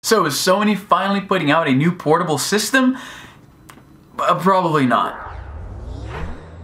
So is Sony finally putting out a new portable system? Probably not.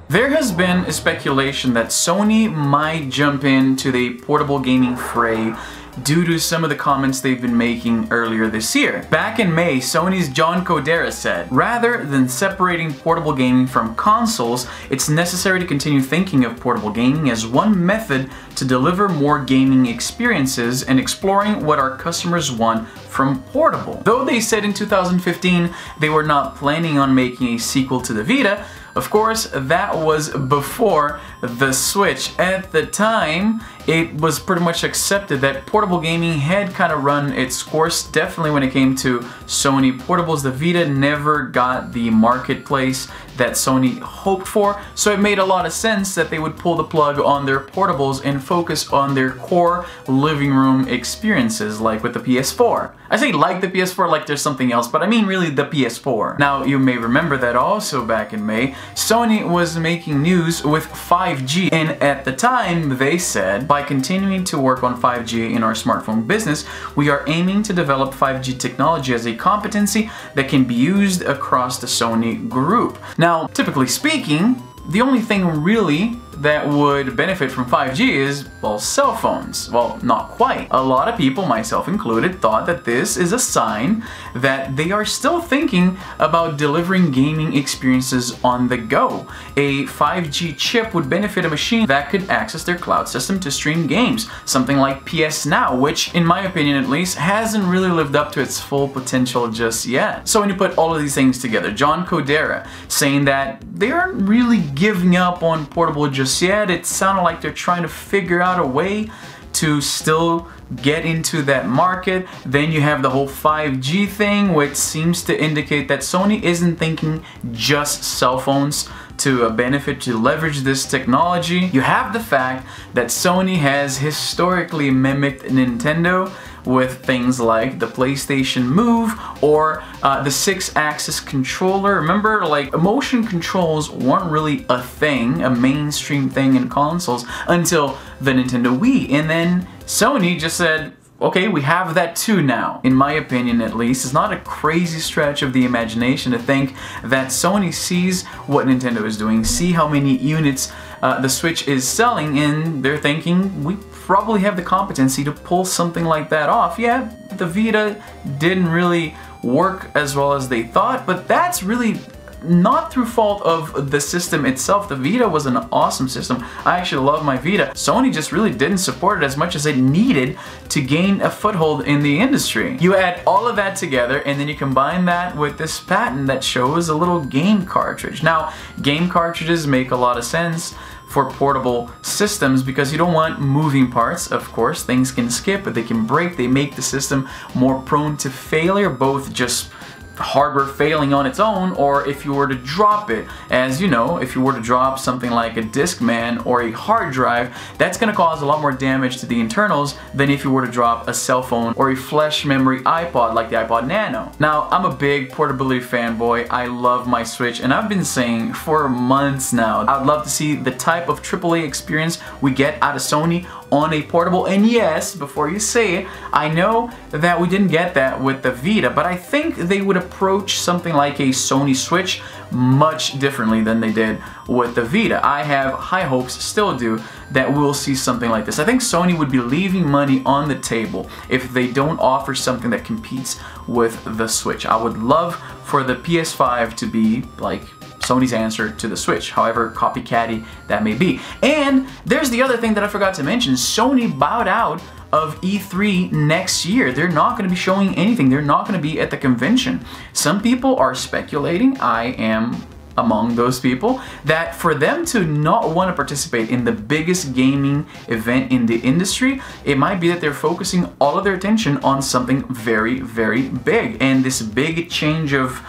There has been a speculation that Sony might jump into the portable gaming fray due to some of the comments they've been making earlier this year. Back in May, Sony's John Kodera said, rather than separating portable gaming from consoles, it's necessary to continue thinking of portable gaming as one method to deliver more gaming experiences and exploring what our customers want from portable. Though they said in 2015 they were not planning on making a sequel to the Vita, of course, that was before the Switch. At the time, it was pretty much accepted that portable gaming had kind of run its course. Definitely when it came to Sony portables, the Vita never got the marketplace that Sony hoped for, so it made a lot of sense that they would pull the plug on their portables and focus on their core living room experiences, like with the PS4. I say like the PS4 like there's something else, but I mean really the PS4. Now, you may remember that also back in May, Sony was making news with 5G, and at the time they said, by continuing to work on 5G in our smartphone business, we are aiming to develop 5G technology as a competency that can be used across the Sony group. Now, typically speaking, the only thing really that would benefit from 5G is, well, cell phones. Well, not quite. A lot of people, myself included, thought that this is a sign that they are still thinking about delivering gaming experiences on the go. A 5G chip would benefit a machine that could access their cloud system to stream games, something like PS Now, which, in my opinion at least, hasn't really lived up to its full potential just yet. So when you put all of these things together, John Kodera saying that they aren't really giving up on portable just yet, it sounded like they're trying to figure out a way to still get into that market. Then you have the whole 5G thing, which seems to indicate that Sony isn't thinking just cell phones to benefit, to leverage this technology. You have the fact that Sony has historically mimicked Nintendo with things like the PlayStation Move or the 6-axis controller. Remember, like, motion controls weren't really a thing, a mainstream thing in consoles until the Nintendo Wii, and then Sony just said, okay, we have that too now. In my opinion, at least, it's not a crazy stretch of the imagination to think that Sony sees what Nintendo is doing, see how many units the Switch is selling, and they're thinking, we probably have the competency to pull something like that off. Yeah, the Vita didn't really work as well as they thought, but that's really not through fault of the system itself. The Vita was an awesome system. I actually love my Vita. Sony just really didn't support it as much as it needed to gain a foothold in the industry. You add all of that together and then you combine that with this patent that shows a little game cartridge. Now, game cartridges make a lot of sense for portable systems because you don't want moving parts. Of course, things can skip, but they can break. They make the system more prone to failure, both just hardware failing on its own, or if you were to drop it. As you know, if you were to drop something like a Discman or a hard drive, that's going to cause a lot more damage to the internals than if you were to drop a cell phone or a flash memory iPod like the iPod Nano. Now, I'm a big portability fanboy. I love my Switch, and I've been saying for months now, I'd love to see the type of AAA experience we get out of Sony on a portable. And yes, before you say it, I know that we didn't get that with the Vita, but I think they would approach something like a Sony Switch much differently than they did with the Vita. I have high hopes, still do, that we'll see something like this. I think Sony would be leaving money on the table if they don't offer something that competes with the Switch. I would love for the PS5 to be like Sony's answer to the Switch, however copycatty that may be. And there's the other thing that I forgot to mention. Sony bowed out of E3 next year. They're not going to be showing anything. They're not going to be at the convention. Some people are speculating, I am among those people, that for them to not want to participate in the biggest gaming event in the industry, it might be that they're focusing all of their attention on something very, very big. And this big change of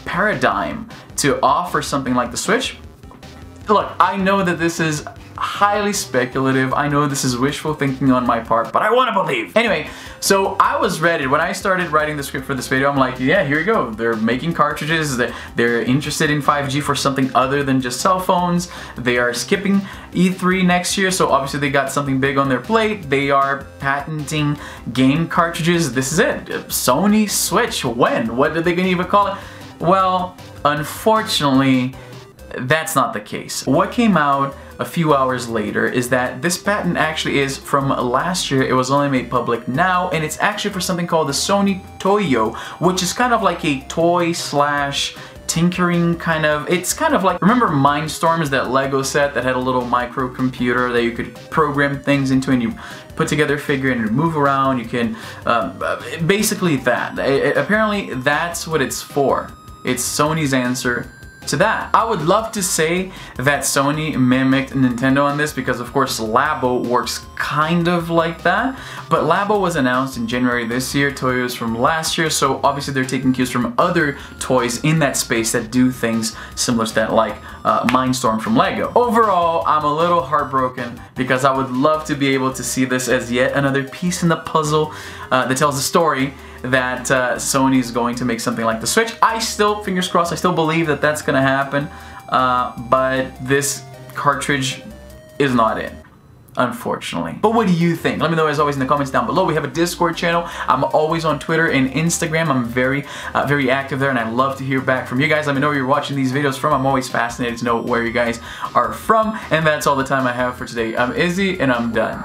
paradigm to offer something like the Switch. Look, I know that this is highly speculative. I know this is wishful thinking on my part, but I want to believe. Anyway, so I was ready. When I started writing the script for this video, I'm like, yeah, here we go. They're making cartridges. They're interested in 5G for something other than just cell phones. They are skipping E3 next year, so obviously they got something big on their plate. They are patenting game cartridges. This is it. Sony Switch. When? What are they gonna even call it? Well, unfortunately, that's not the case. What came out a few hours later is that this patent actually is from last year. It was only made public now, and it's actually for something called the Sony Toyo, which is kind of like a toy slash tinkering kind of, it's kind of like, remember Mindstorms, that Lego set that had a little microcomputer that you could program things into, and you put together a figure and you move around, you can, basically that. Apparently that's what it's for. It's Sony's answer to that. I would love to say that Sony mimicked Nintendo on this, because of course Labo works kind of like that, but Labo was announced in January this year, Toyo is from last year, so obviously they're taking cues from other toys in that space that do things similar to that, like Mindstorm from Lego. Overall, I'm a little heartbroken because I would love to be able to see this as yet another piece in the puzzle that tells the story that Sony is going to make something like the Switch. I still, fingers crossed, I still believe that that's gonna happen, but this cartridge is not it, unfortunately. But what do you think? Let me know as always in the comments down below. We have a Discord channel. I'm always on Twitter and Instagram. I'm very active there, and I love to hear back from you guys. Let me know where you're watching these videos from. I'm always fascinated to know where you guys are from. And that's all the time I have for today. I'm Izzy, and I'm done.